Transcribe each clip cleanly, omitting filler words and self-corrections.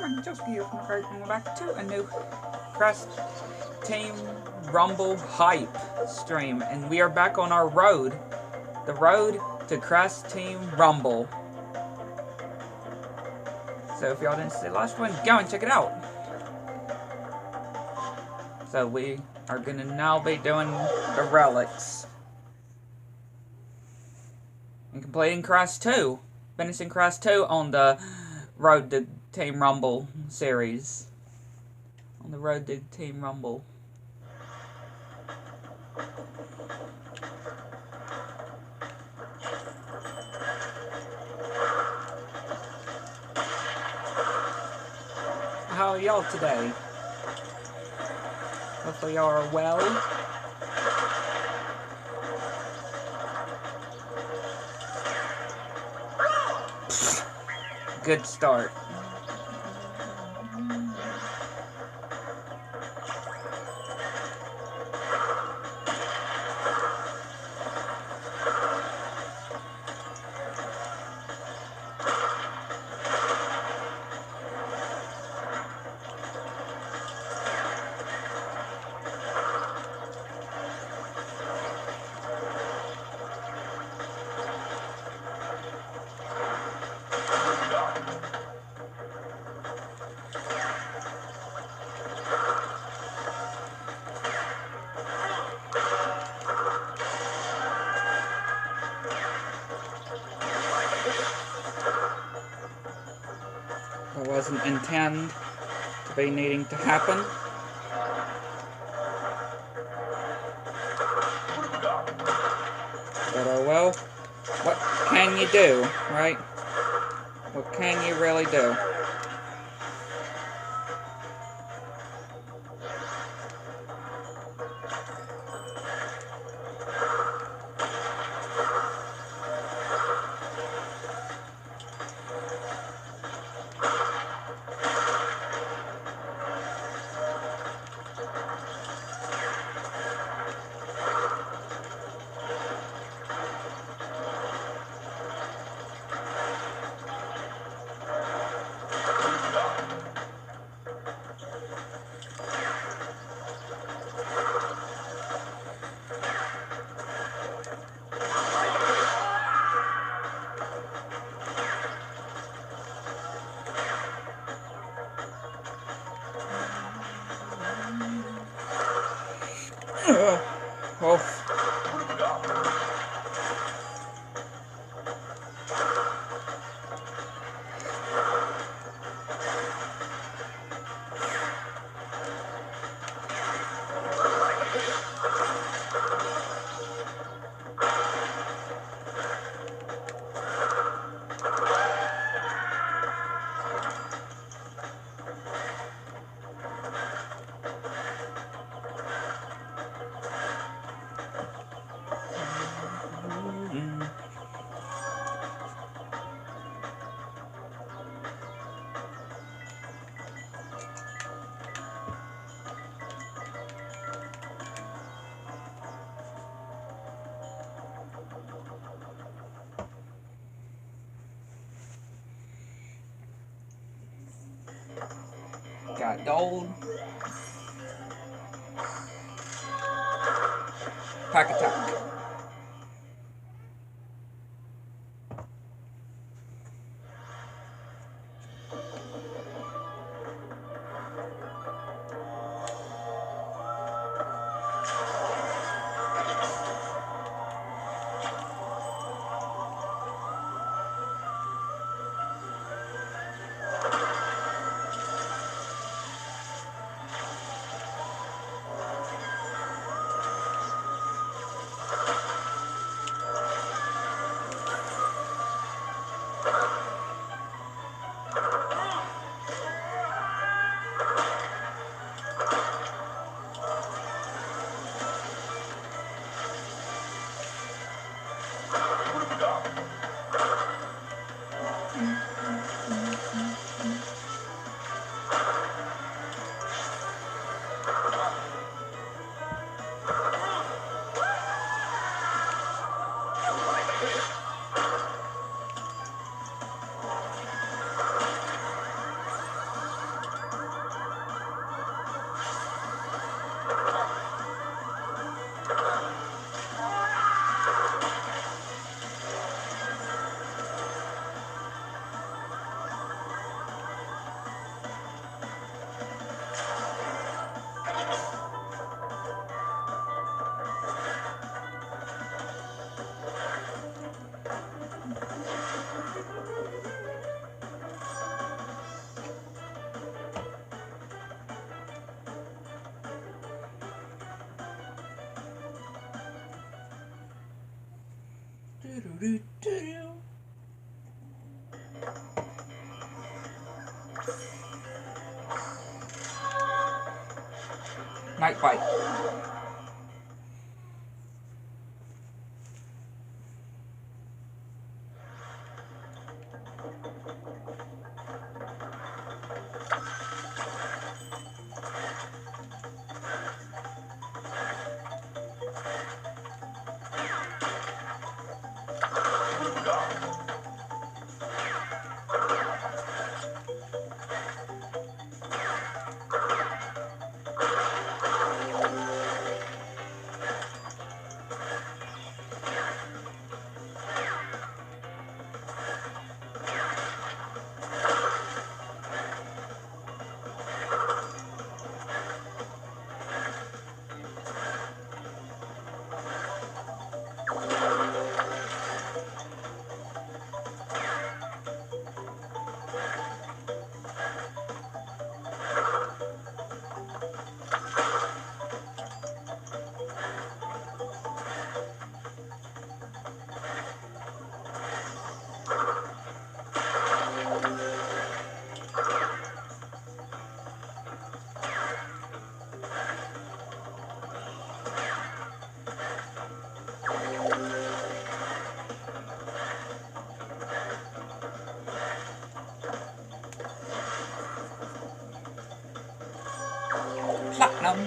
Gaming, just here from welcome back to a new Crest Team Rumble Hype stream, and we are back on our road, the road to Crest Team Rumble. So if y'all didn't see the last one, go and check it out. So we are gonna now be doing the relics and completing Crest 2, finishing Crest 2 on the Road to Team Rumble series. On the Road to Team Rumble. How are y'all today? Hopefully y'all are well. Good start. It wasn't intended to be needing to happen. But oh well, what can you do, right? What can you really do? Got gold. Pack attack. Night bite. Platinum.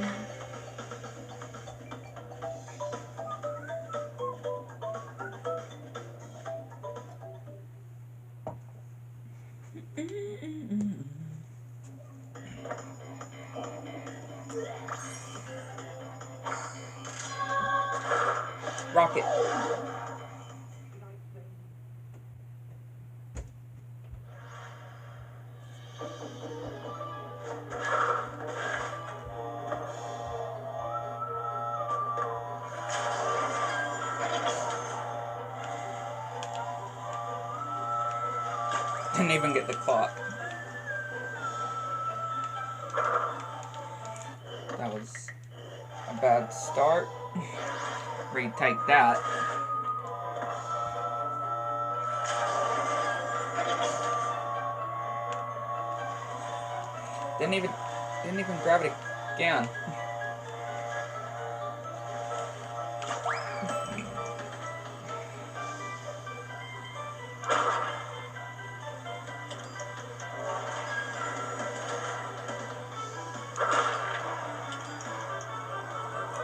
Rocket. Didn't even get the clock. That was a bad start. Retake that. Didn't even grab it again.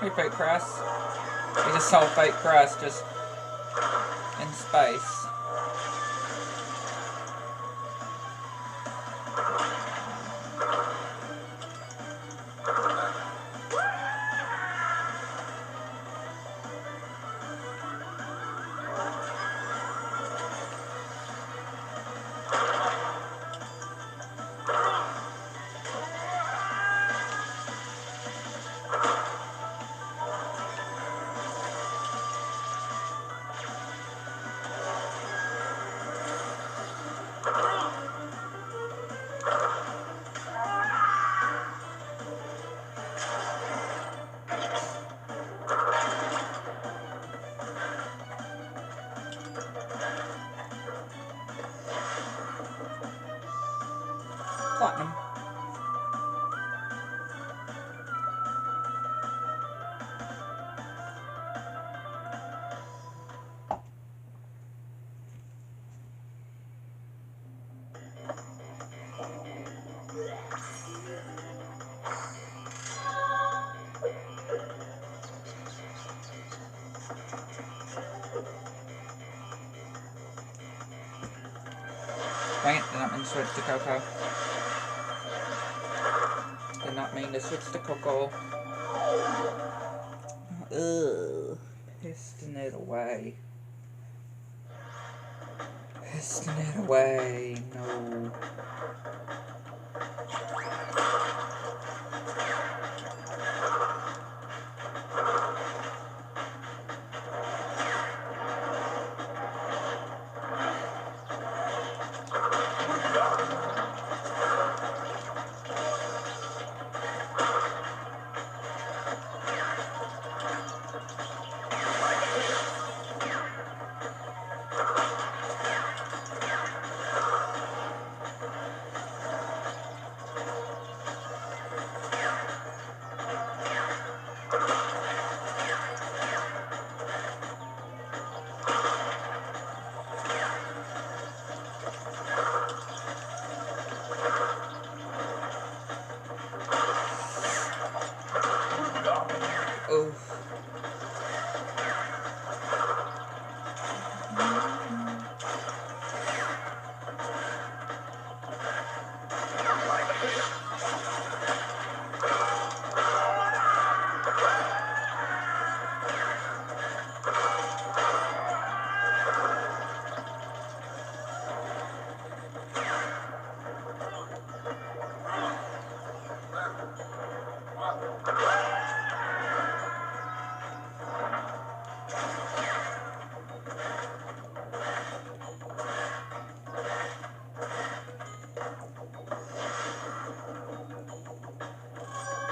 Hey, fake crest. We just saw fake crest just in space. Platinum. Dang it, did not mean to switch to Coco. Did not mean to switch to Coco. Ugh. Piston it away. Piston it away. No.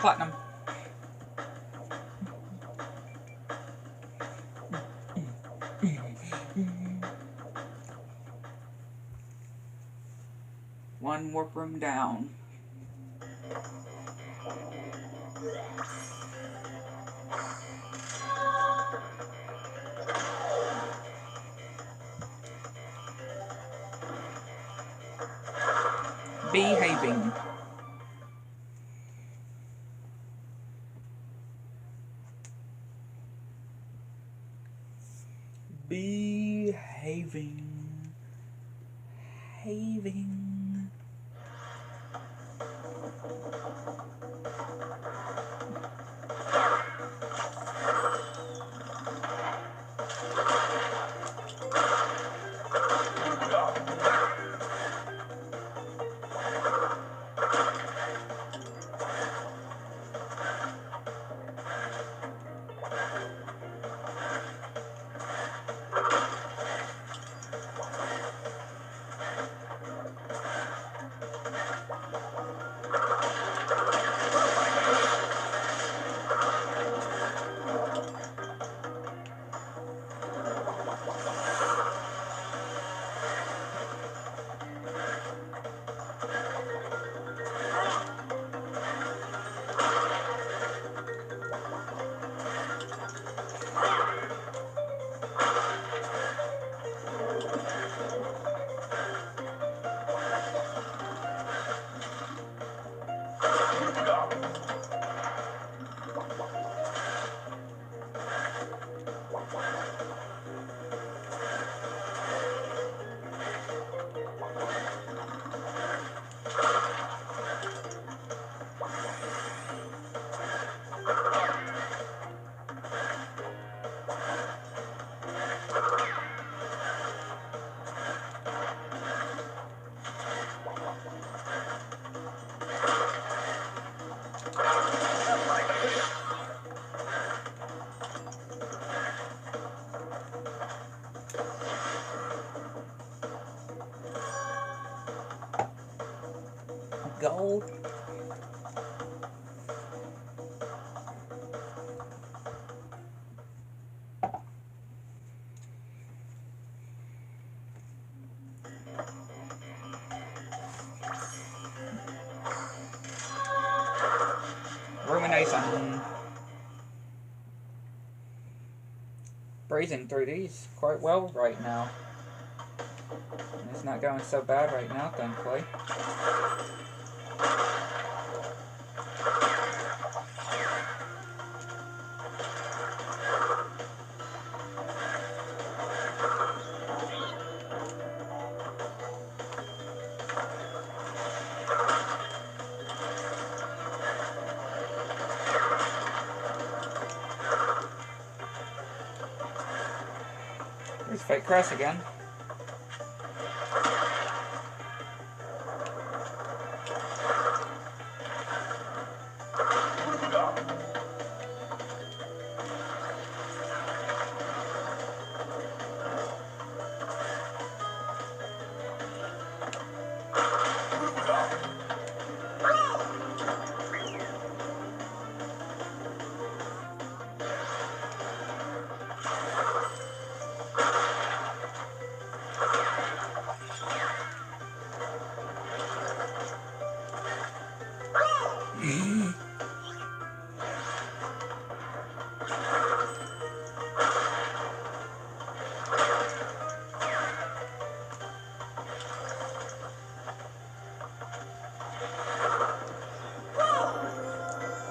Platinum. One warp room down. Behaving. Behaving. Behaving. Gold. Rumination. Breezing through these quite well right now. It's not going so bad right now, thankfully. There's Fake Crest again.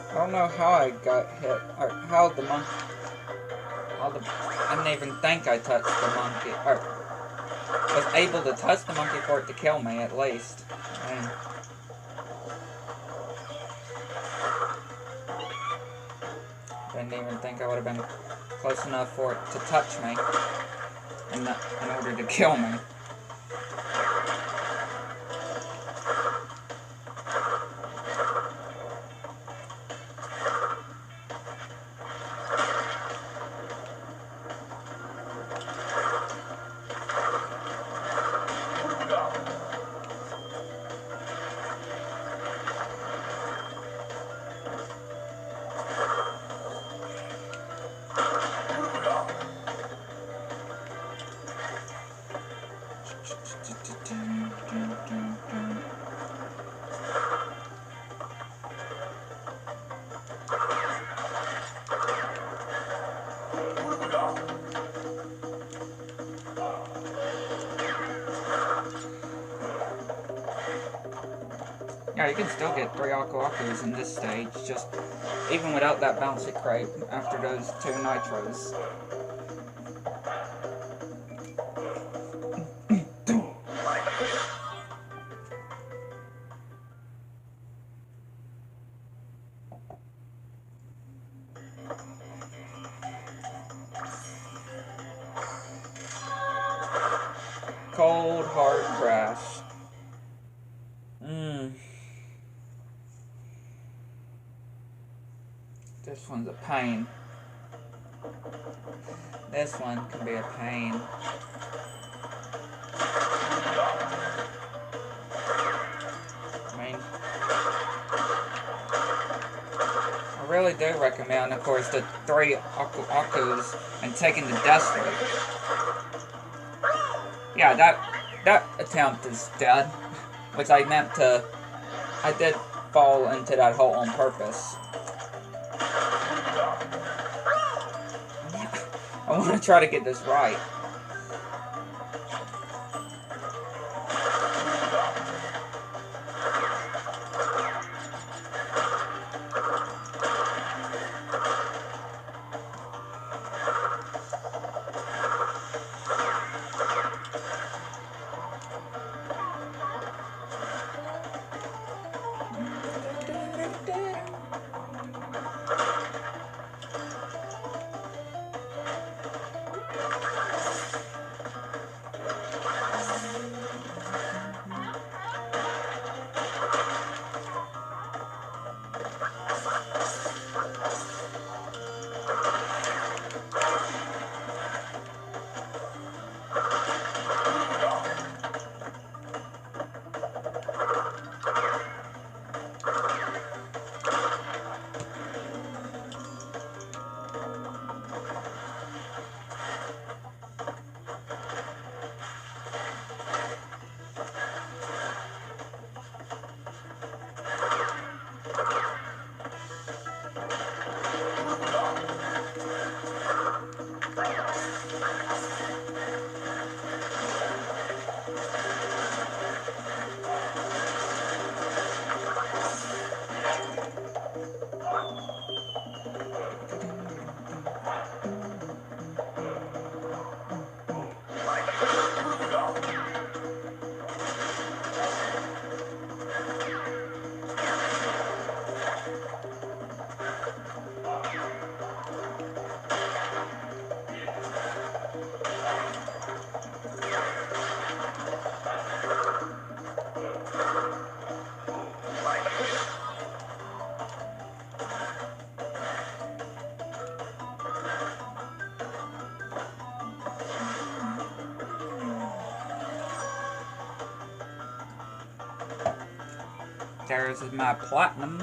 I don't know how I got hit, or how the monkey, I didn't even think I touched the monkey, or was able to touch the monkey for it to kill me, at least. And didn't even think I would have been close enough for it to touch me in order to kill me. Yeah, you can still get 3 Aku-Akus in this stage, just even without that bouncy crate after those 2 nitros. Cold hard crash. This one's a pain. This one can be a pain. I really do recommend, of course, the 3 Akus and taking the death route. Yeah, that attempt is dead, which I meant to. I did fall into that hole on purpose. I want to try to get this right. There's my platinum.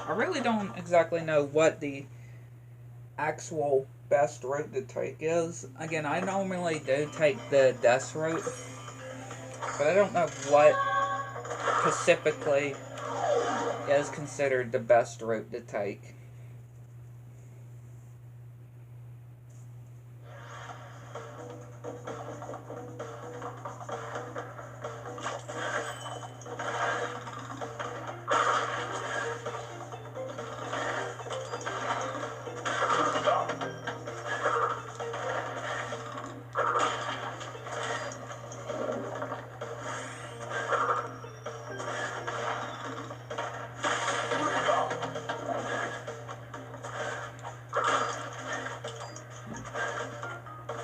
I really don't exactly know what the actual best route to take is. Again, I normally do take the death route, but I don't know what specifically is considered the best route to take.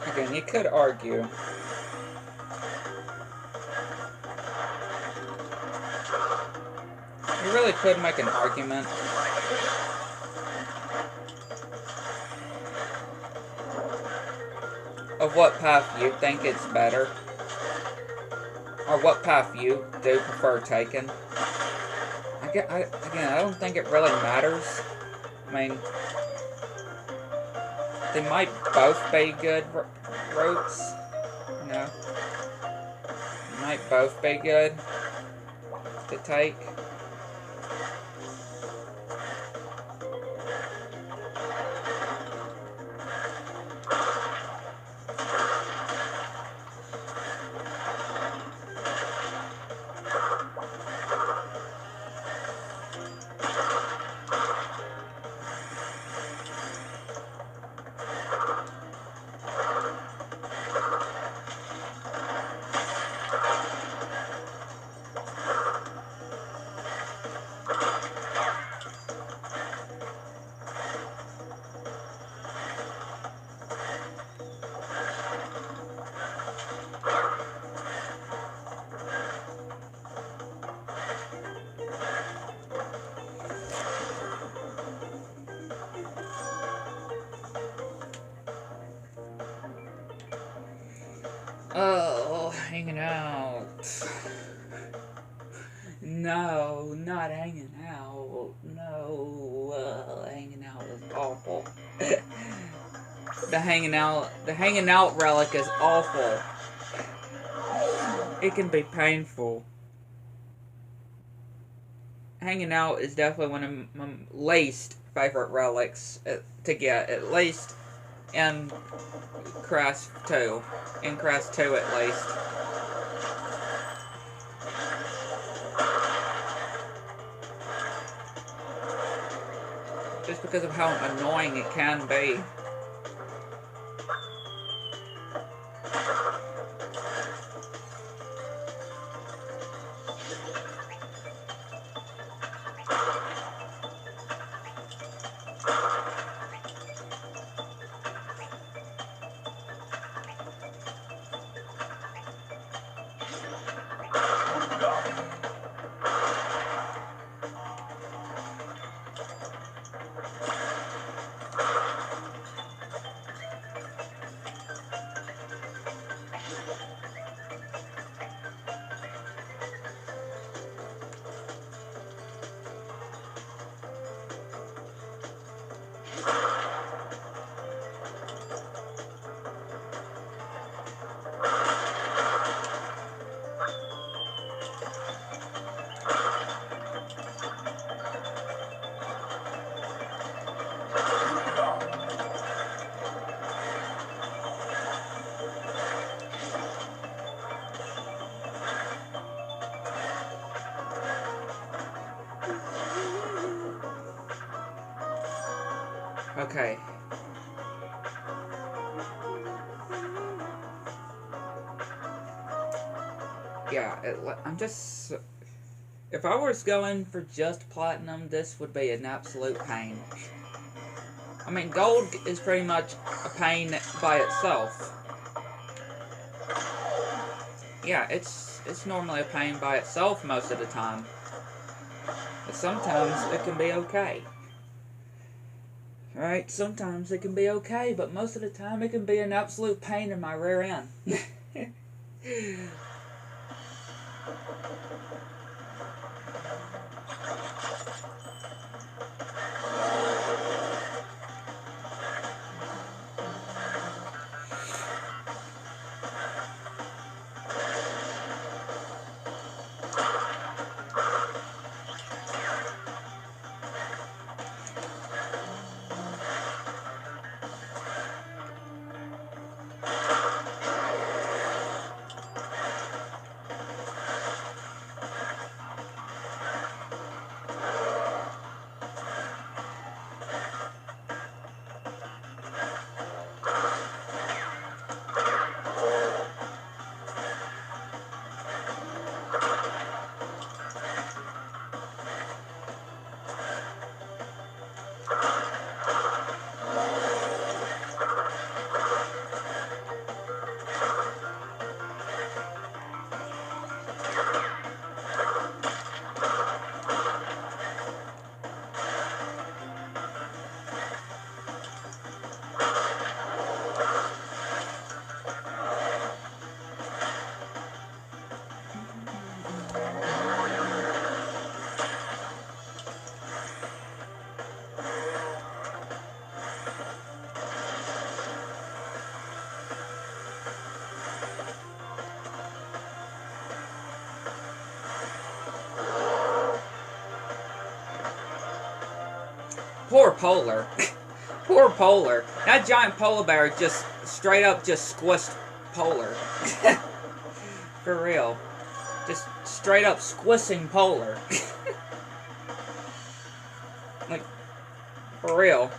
Again, you could argue you really could make an argument of what path you think is better, or what path you do prefer taking. Again, I don't think it really matters. I mean, they might both be good routes, you know. They might both be good to take. Oh, hanging out. No, not hanging out. No, hanging out is awful. The hanging out relic is awful. It can be painful. Hanging out is definitely one of my least favorite relics to get, at least in Crest 2. In Crest 2 at least. Just because of how annoying it can be. Okay. Yeah, I'm just... If I was going for just platinum, this would be an absolute pain. I mean, gold is pretty much a pain by itself. Yeah, it's normally a pain by itself most of the time. But sometimes it can be okay. Right? Sometimes it can be okay, but most of the time it can be an absolute pain in my rear end. Poor Polar. Poor Polar. That giant polar bear just straight up just squished Polar. For real. Just straight up squishing Polar. Like, for real.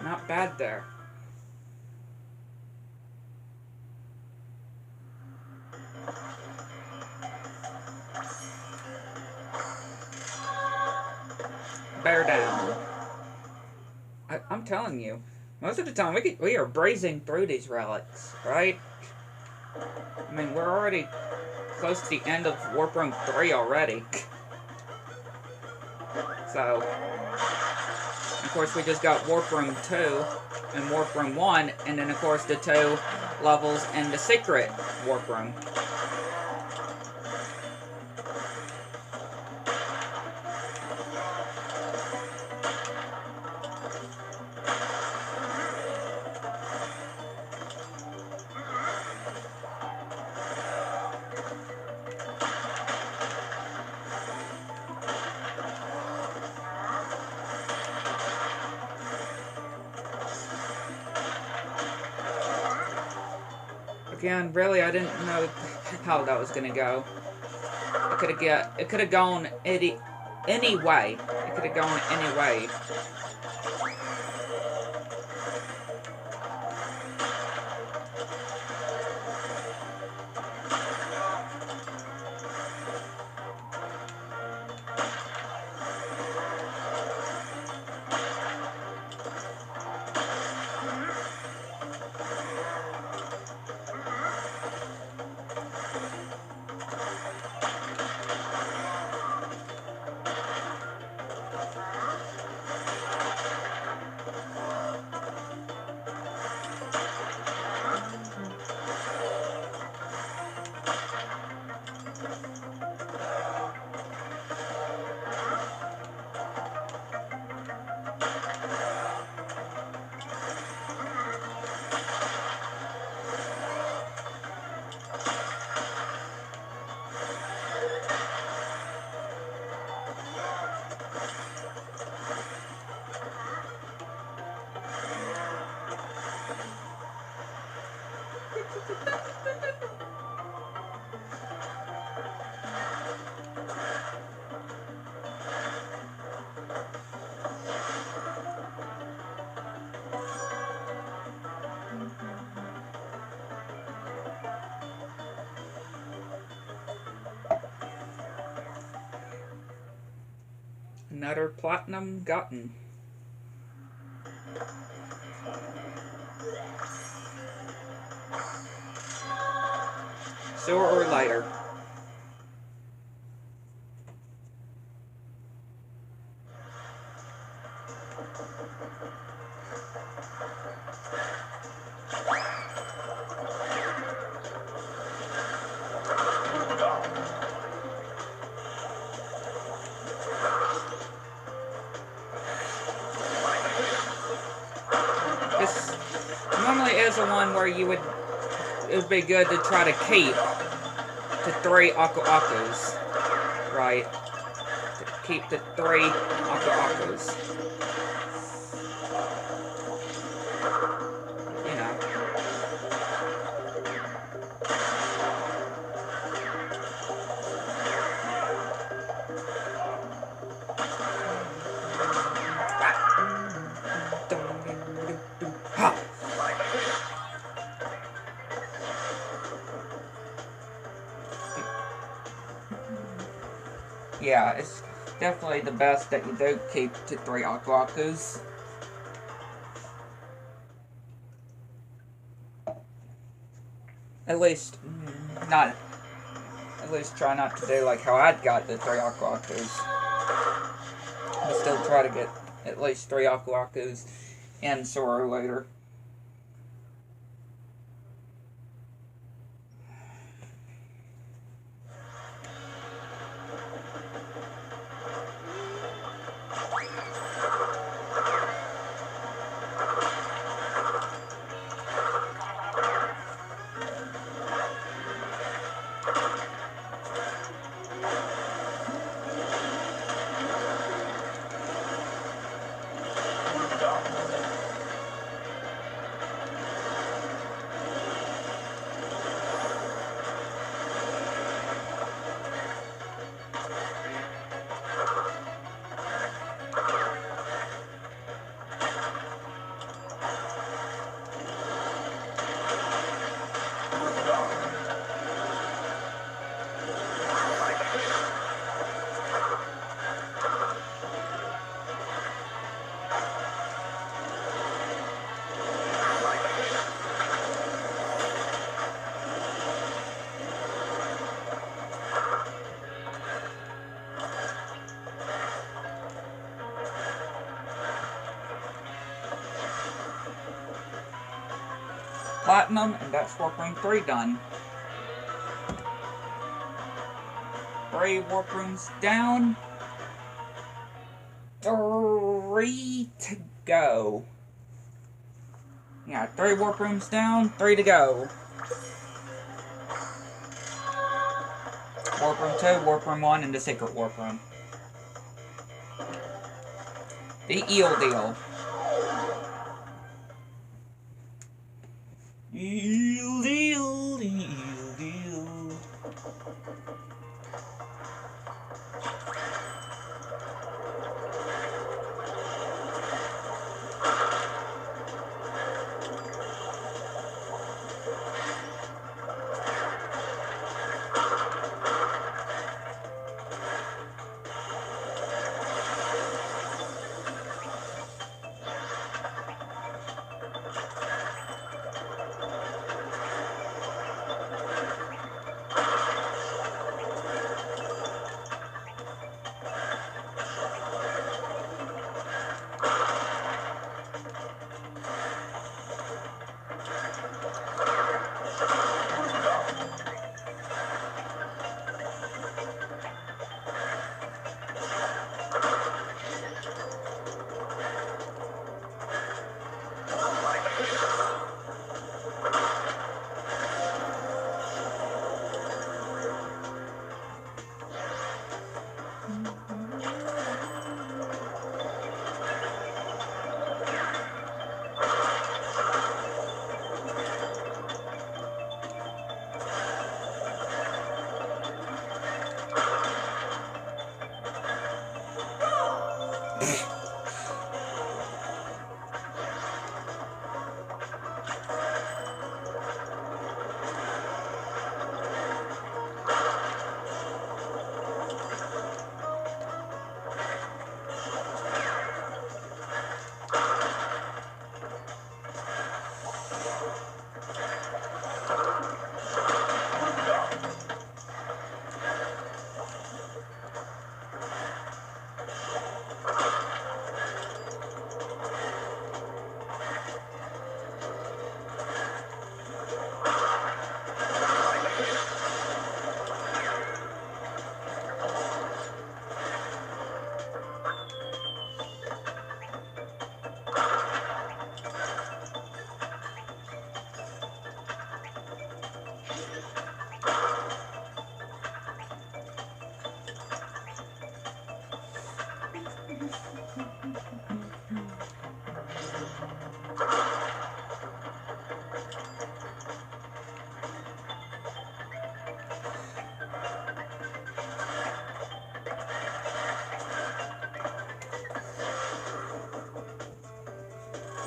Not bad there. Bear down. I'm telling you, most of the time we are breezing through these relics, right? I mean, we're already close to the end of Warp Room 3 already. So, of course, we just got Warp Room 2 and Warp Room 1, and then, of course, the 2 levels in the secret Warp Room. Again, really, I didn't know how that was gonna go. It could have gone any way. It could have gone any way. Another platinum gotten. Sooner or later. This normally is a one where it would be good to try to keep to 3 Aku Akus, right? To keep the 3 Aku Akus. You know. Yeah, it's definitely the best that you do keep to 3 Aku Akus. At least, at least try not to do like how I got the 3 Aku Akus. But still try to get at least 3 Aku Akus and Sora later. platinum, and that's warp room 3 done. 3 warp rooms down. 3 to go. Yeah, 3 warp rooms down, 3 to go. Warp room 2, warp room 1, and the secret warp room. The eel deal. Eel deal, eel deal.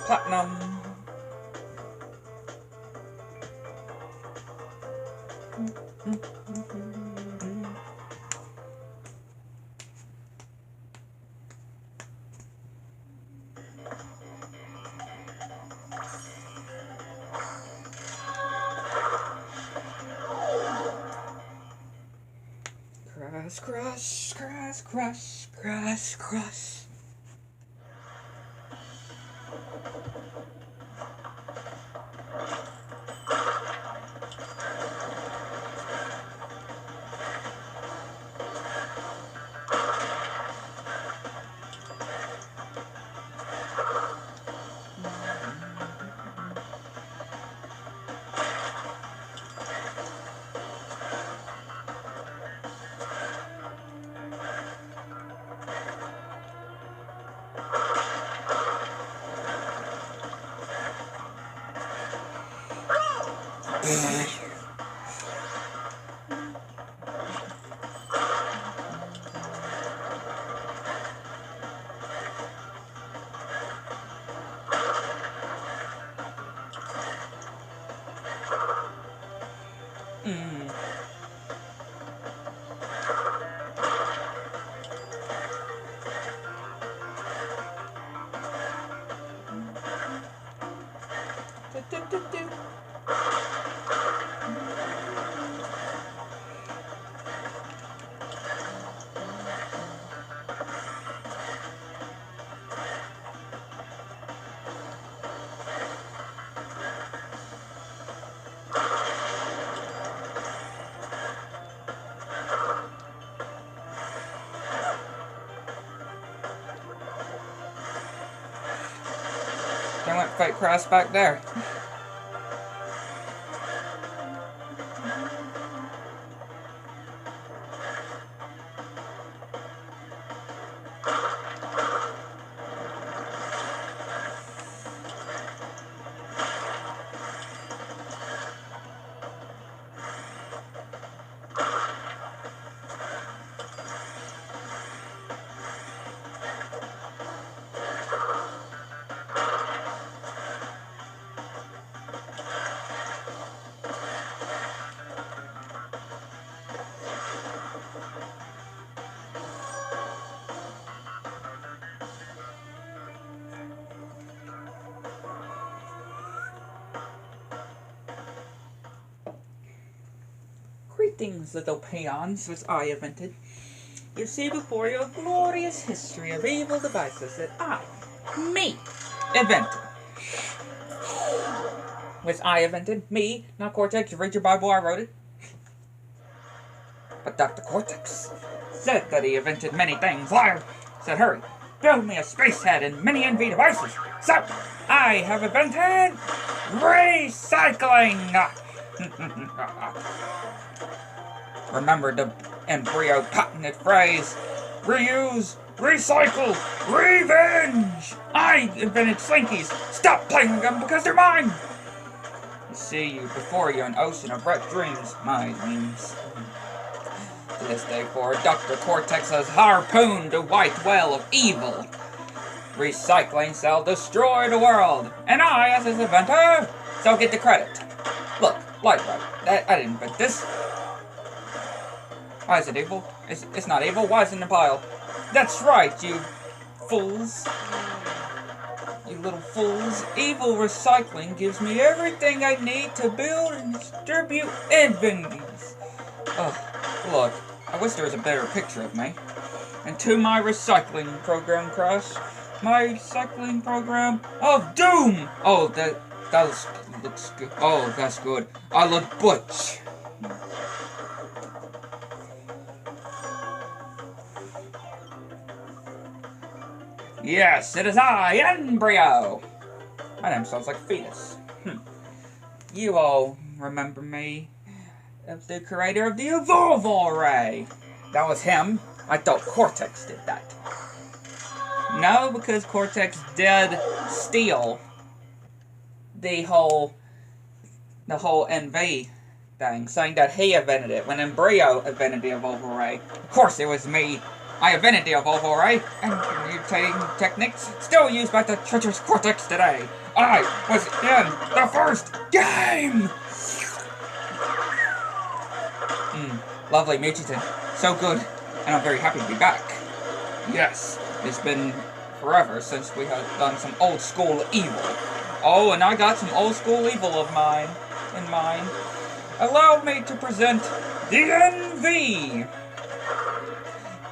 Platinum. Crush, crush, crush, crush, crush, crush. went fight Crash back there. Greetings, little peons, which I invented. You see before you a glorious history of evil devices that me, invented. Which I invented, me, not Cortex. You read your Bible, I wrote it. But Dr. Cortex said that he invented many things. Liar! Said, hurry, build me a space head and many NV devices. So, I have invented recycling! Remember the embryo patented phrase, reuse, recycle, revenge! I invented Slinkies. Stop playing with them because they're mine! I see you before you an ocean of wet dreams, my dreams. To this day forward, Dr. Cortex has harpooned the white whale of evil. Recycling shall destroy the world, and I, as his inventor, shall get the credit. Look, light right. I didn't invent this. Why is it evil? It's not evil. Why is it in the pile? That's right, you fools. You little fools. Evil recycling gives me everything I need to build and distribute NVs. Oh, look. I wish there was a better picture of me. And to my recycling program, Crash. My recycling program of doom! Oh, that looks good. Oh, that's good. I look butch. Yes, it is I, Embryo! My name sounds like fetus. You all remember me as the creator of the Evolve Array. That was him. I thought Cortex did that. No, because Cortex did steal the whole NV thing, saying that he invented it, when Embryo invented the Evolve Array. Of course it was me. I invented the Evolve Array, and mutating techniques still used by the treacherous Cortex today. I was in the first game! Lovely mutant. So good, and I'm very happy to be back. Yes, it's been forever since we have done some old school evil. Oh, and I got some old school evil of mine in mind. Allow me to present the NV!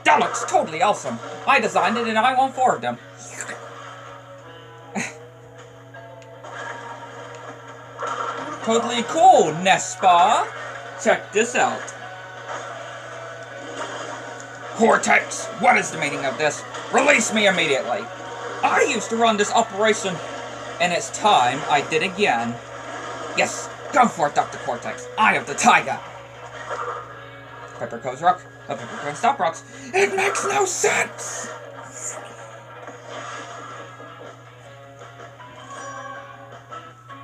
That looks totally awesome. I designed it and I want 4 of them. Totally cool, Nespa. Check this out. Cortex, what is the meaning of this? Release me immediately. I used to run this operation, and it's time I did again. Yes, go for it, Dr. Cortex. Eye of the Tiger. Pepper Co's Rock. Pepper Co's Stop Rocks. It makes no sense!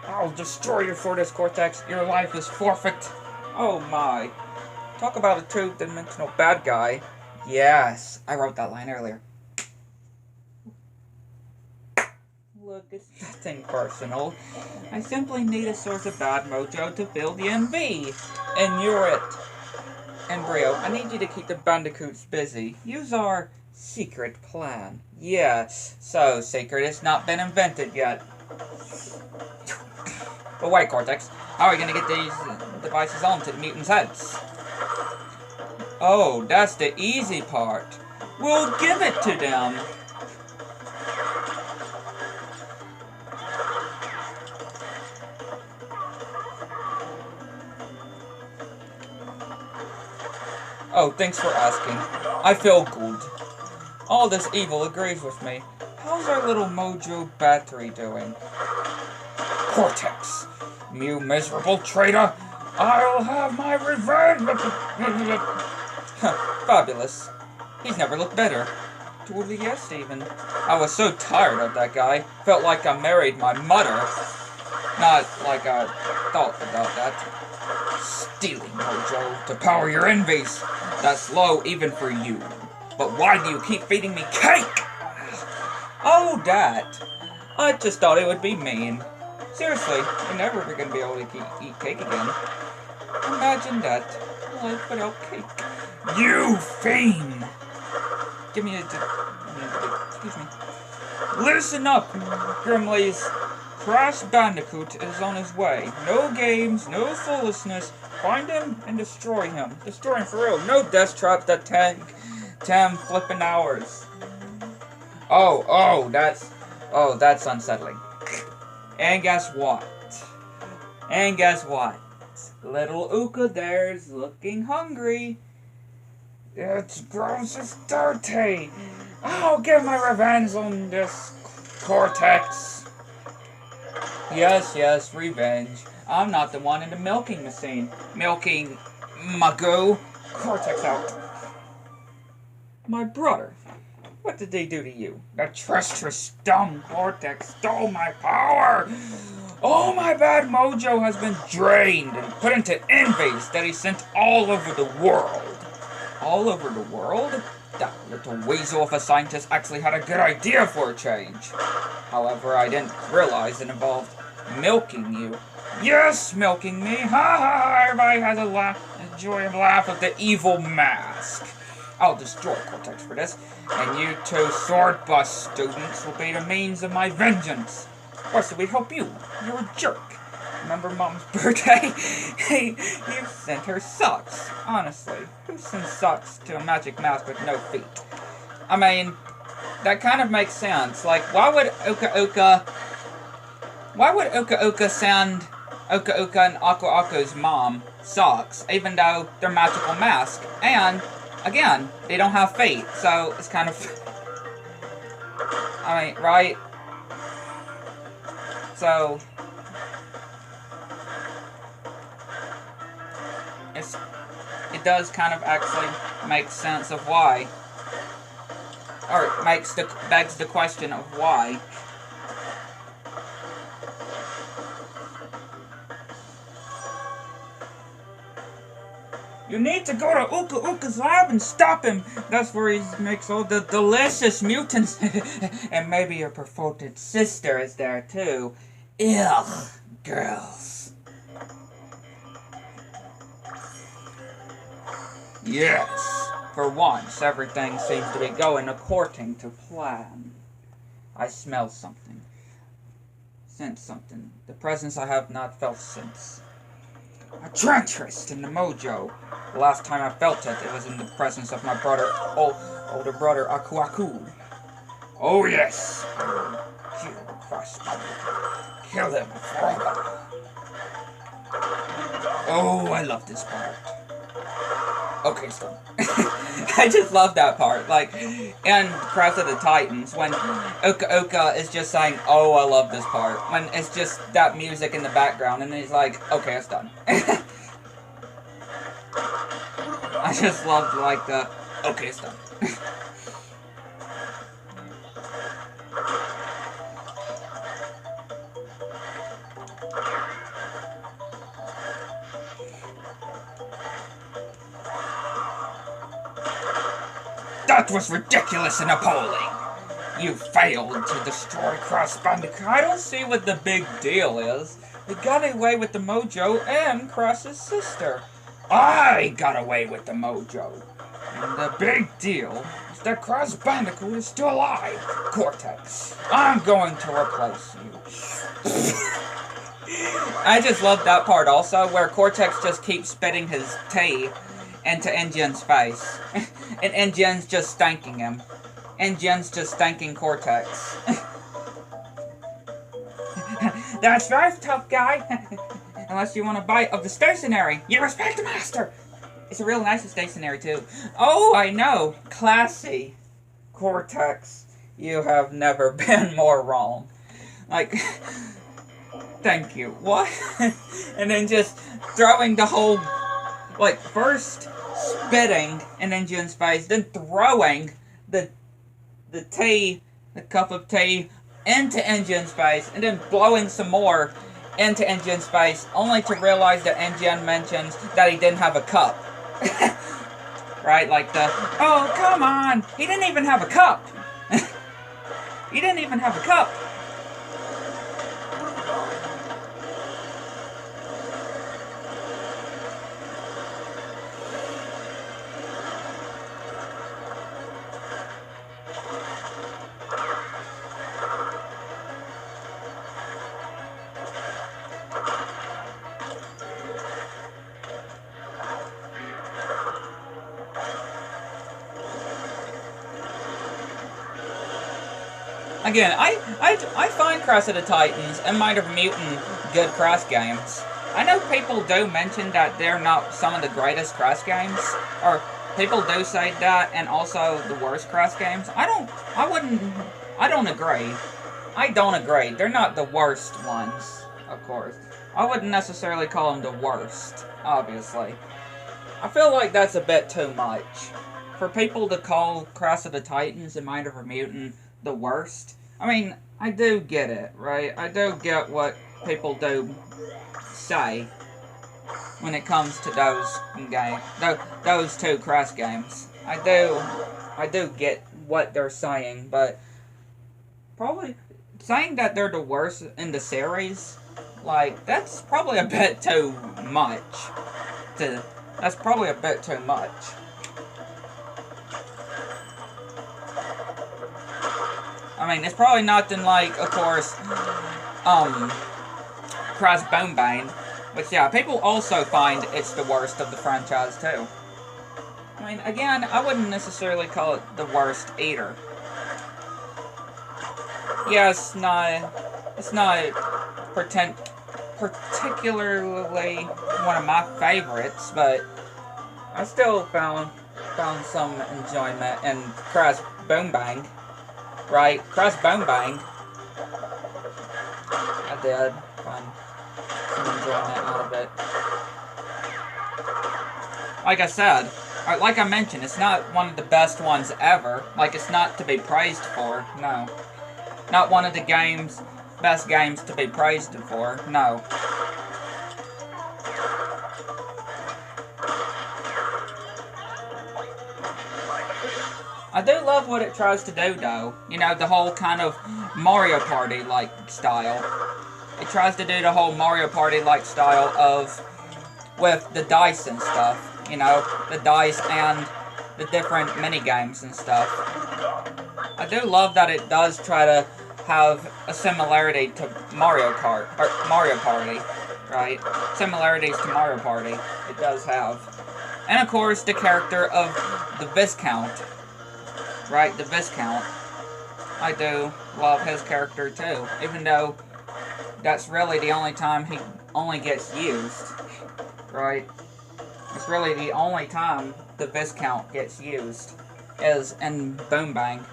I'll destroy you for this, Cortex. Your life is forfeit. Oh my. Talk about a two-dimensional bad guy. Yes, I wrote that line earlier. Look, it's nothing personal. I simply need a source of bad mojo to fill the NV. And you're it. Embryo, I need you to keep the bandicoots busy. Use our secret plan. Yes, so secret. It's not been invented yet. But wait, Cortex. How are we going to get these devices onto the mutants' heads? Oh, that's the easy part. We'll give it to them. Oh, thanks for asking. I feel good. All this evil agrees with me. How's our little Mojo battery doing? Cortex, you miserable traitor! I'll have my revenge! Fabulous. He's never looked better. Totally yes, even. I was so tired of that guy. Felt like I married my mother. Not like I thought about that. Stealing Mojo to power your envies. That's low even for you. But why do you keep feeding me cake? Oh, that. I just thought it would be mean. Seriously, you're never going to be able to eat cake again. Imagine that. Life without cake. You fiend! Give me a... excuse me. Listen up, Grimleys. Crash Bandicoot is on his way. No games, no foolishness. Find him and destroy him. Destroy him for real. No death traps that take 10 flippin' hours. Oh, that's unsettling. And guess what? Little Uka there's looking hungry. It's gross as dirty. I'll get my revenge on this Cortex. Yes, revenge. I'm not the one in the milking machine. Milking Magoo. Cortex out. My brother. What did they do to you? That treacherous, dumb Cortex stole my power! All my bad mojo has been drained and put into envies that he sent all over the world. All over the world? That little weasel of a scientist actually had a good idea for a change. However, I didn't realize it involved milking you. Yes, milking me! Ha ha! Everybody has a joyous laugh at the evil mask. I'll destroy Cortex for this, and you two sword bust students will be the means of my vengeance. Or should we help you? You're a jerk. Remember Mom's birthday? Hey, you sent her socks. Honestly, who sends socks to a magic mouse with no feet? I mean, that kind of makes sense. Like, why would Uka send Uka and Aku's mom socks, even though they're magical masks? And, again, they don't have feet, so it's kind of... I mean, right? So... it does kind of actually make sense of why. Or begs the question of why. You need to go to Uka's lab and stop him. That's where he makes all the delicious mutants. And maybe your purported sister is there too. Ugh, girls. Yes, for once, everything seems to be going according to plan. I smell something. Sense something. The presence I have not felt since. A treacherous in the mojo. The last time I felt it, it was in the presence of my older brother Aku. Oh yes, kill the Crush Bandicoot. Kill him forever. Oh, I love this part. Okay, so I just love that part. Like, in Crash of the Titans, when Uka is just saying, "Oh, I love this part," when it's just that music in the background, and he's like, "Okay, it's done." I just loved like the, "Okay, it's done." That was ridiculous and appalling! You failed to destroy Crash Bandicoot. I don't see what the big deal is. You got away with the mojo and Crash's sister. I got away with the mojo. And the big deal is that Crash Bandicoot is still alive. Cortex, I'm going to replace you. I just love that part also, where Cortex just keeps spitting his tea into Engine's face. And Engine's just thanking him. Engine's just thanking Cortex. That's right, tough guy. Unless you want a bite of the stationery. You respect the master. It's a real nice stationery, too. Oh, I know. Classy. Cortex. You have never been more wrong. Like, thank you. What? And then just throwing the whole, like, first spitting in Engine's face, then throwing the cup of tea into Engine's face, and then blowing some more into Engine's face, only to realize that Engine mentions that he didn't have a cup. Right, like the, oh, come on, he didn't even have a cup. He didn't even have a cup. Again, I find Crash of the Titans and Might of Mutant good Crash games. I know people do mention that they're not some of the greatest Crash games, or people do say that, and also the worst Crash games. I don't agree. I don't agree. They're not the worst ones, of course. I wouldn't necessarily call them the worst, obviously. I feel like that's a bit too much. For people to call Crash of the Titans and Might of a Mutant the worst, I mean, I do get it, right? I do get what people do say when it comes to those games, those two Crash games. I do get what they're saying, but probably saying that they're the worst in the series, like, that's probably a bit too much. That's probably a bit too much. I mean, it's probably nothing like, of course, Crash Boom-Bang, which, yeah, people also find it's the worst of the franchise, too. I mean, again, I wouldn't necessarily call it the worst either. Yeah, it's not particularly one of my favorites, but I still found some enjoyment in Crash Boom-Bang. Right, Crash Boom-Bang. I did find some enjoyment out of it. Like I said, like I mentioned, it's not one of the best ones ever. Like, it's not to be praised for, no. Not one of the best games to be praised for, no. I do love what it tries to do, though. You know, the whole kind of Mario Party-like style. It tries to do the whole Mario Party-like style with the dice and stuff. You know, the dice and the different mini-games and stuff. I do love that it does try to have a similarity to Mario Kart, or Mario Party, right? Similarities to Mario Party, it does have. And, of course, the character of the Viscount. Right, the Viscount. I do love his character too, even though that's really the only time he only gets used. Right? It's really the only time the Viscount gets used is in Boom-Bang.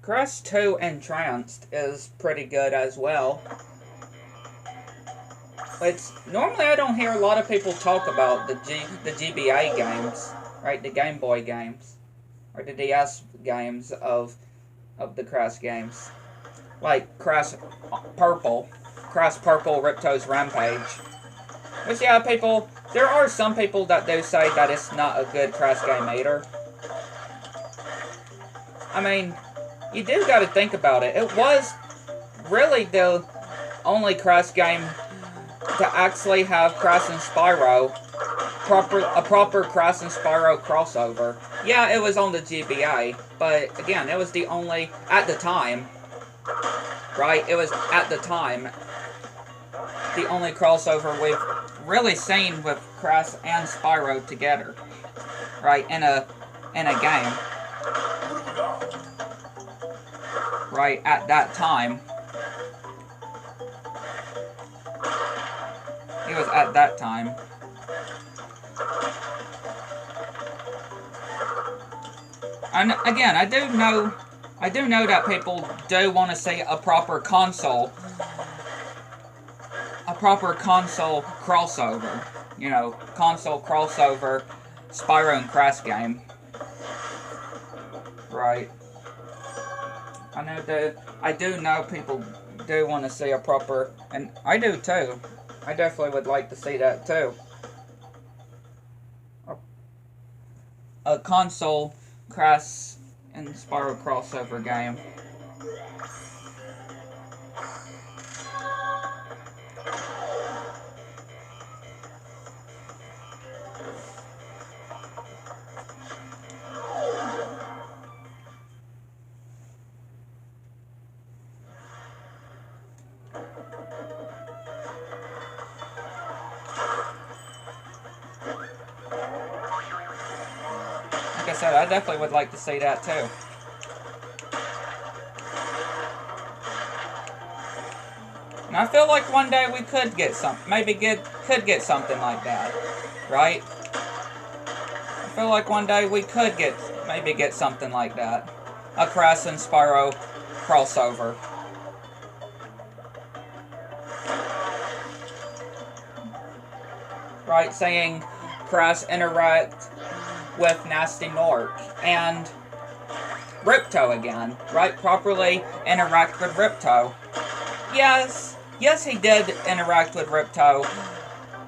Crash 2 Entranced is pretty good as well. Normally I don't hear a lot of people talk about the GBA games, right? The Game Boy games, or the DS games of the Crash games, like Crash Purple Ripto's Rampage. Which, yeah, there are some people that do say that it's not a good Crash game either. I mean, you do got to think about it. It was really the only Crash game to actually have Crash and Spyro, a proper Crash and Spyro crossover. Yeah, it was on the GBA, but again, it was the only, at the time, right, it was at the time, the only crossover we've really seen with Crash and Spyro together, right, in a game, right, at that time. It was at that time. And again, I do know that people do want to see a proper console crossover. You know, console crossover Spyro and Crash game. Right. I do know people do want to see a proper, and I do too. I definitely would like to see that too. A console Crash and Spyro crossover game. Like I said, I definitely would like to see that too. And I feel like one day we could get could get something like that, right? I feel like one day we could maybe get something like that. A Crash and Spyro crossover. Right, saying Crash interact with Nasty Nork and Ripto again, right? Properly interact with Ripto. Yes, he did interact with Ripto,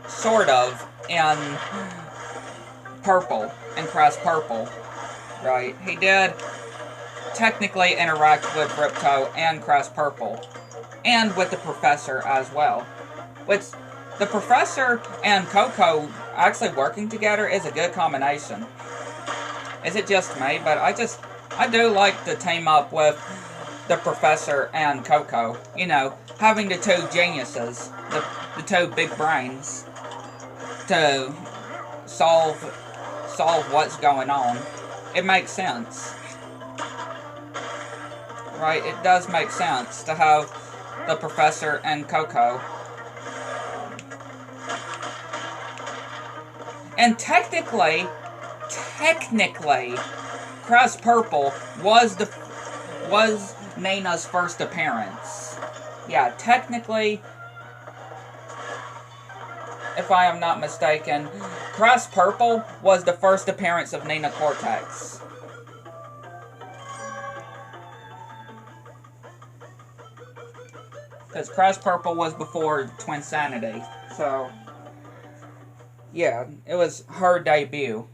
sort of, in Purple, in Crash Purple, right? He did technically interact with Ripto and Crash Purple, and with the Professor as well. Which, the Professor and Coco actually working together is a good combination. Is it just me? But I do like to team up with the Professor and Coco. You know, having the two geniuses, the two big brains, to solve what's going on. It makes sense. Right? It does make sense to have the Professor and Coco. And technically, Crash Purple was Nana's first appearance. Yeah, technically, if I am not mistaken, Crash Purple was the first appearance of Nina Cortex. Because Crash Purple was before Twinsanity, so yeah, it was her debut.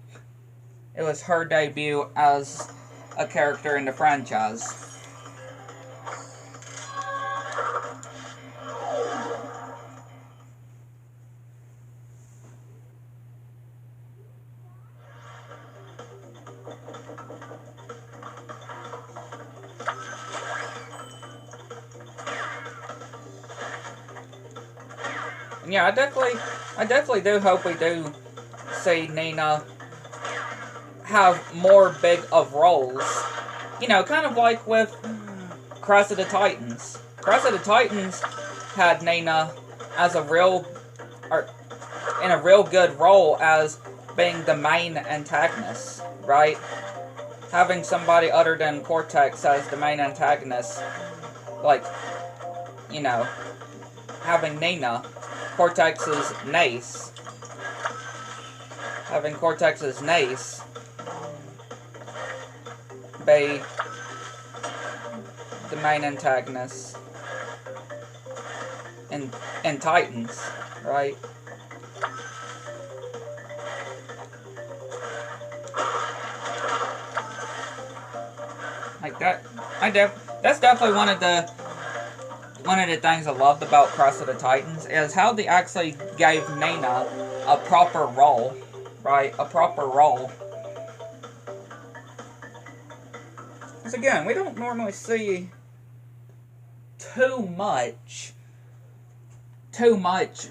It was her debut as a character in the franchise. And yeah, I definitely do hope we do see Nina have more big of roles. You know, kind of like with Crash of the Titans. Crash of the Titans had Nina as in a real good role as being the main antagonist, right? Having somebody other than Cortex as the main antagonist, like, you know, having Nina, Cortex's niece, having Cortex's niece be the main antagonist in Titans, right? Like that, that's definitely one of the things I loved about Crash of the Titans is how they actually gave Nina a proper role, right? A proper role. Because again, we don't normally see too much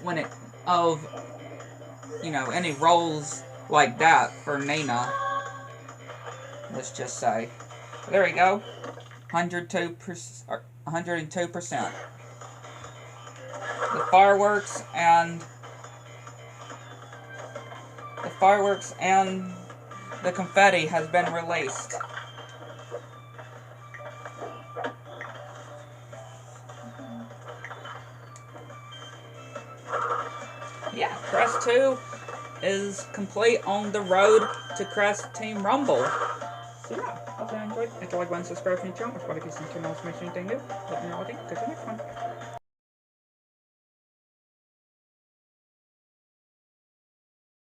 when it of, you know, any roles like that for Nina. Let's just say. There we go. 102%. 102%. The fireworks and the confetti has been released. Crest 2 is complete on the road to Crest Team Rumble. So yeah, hope you enjoyed. Hit the like button, subscribe to the channel, if you want to get some channels, make anything new. Let me know what you think. Catch you next one.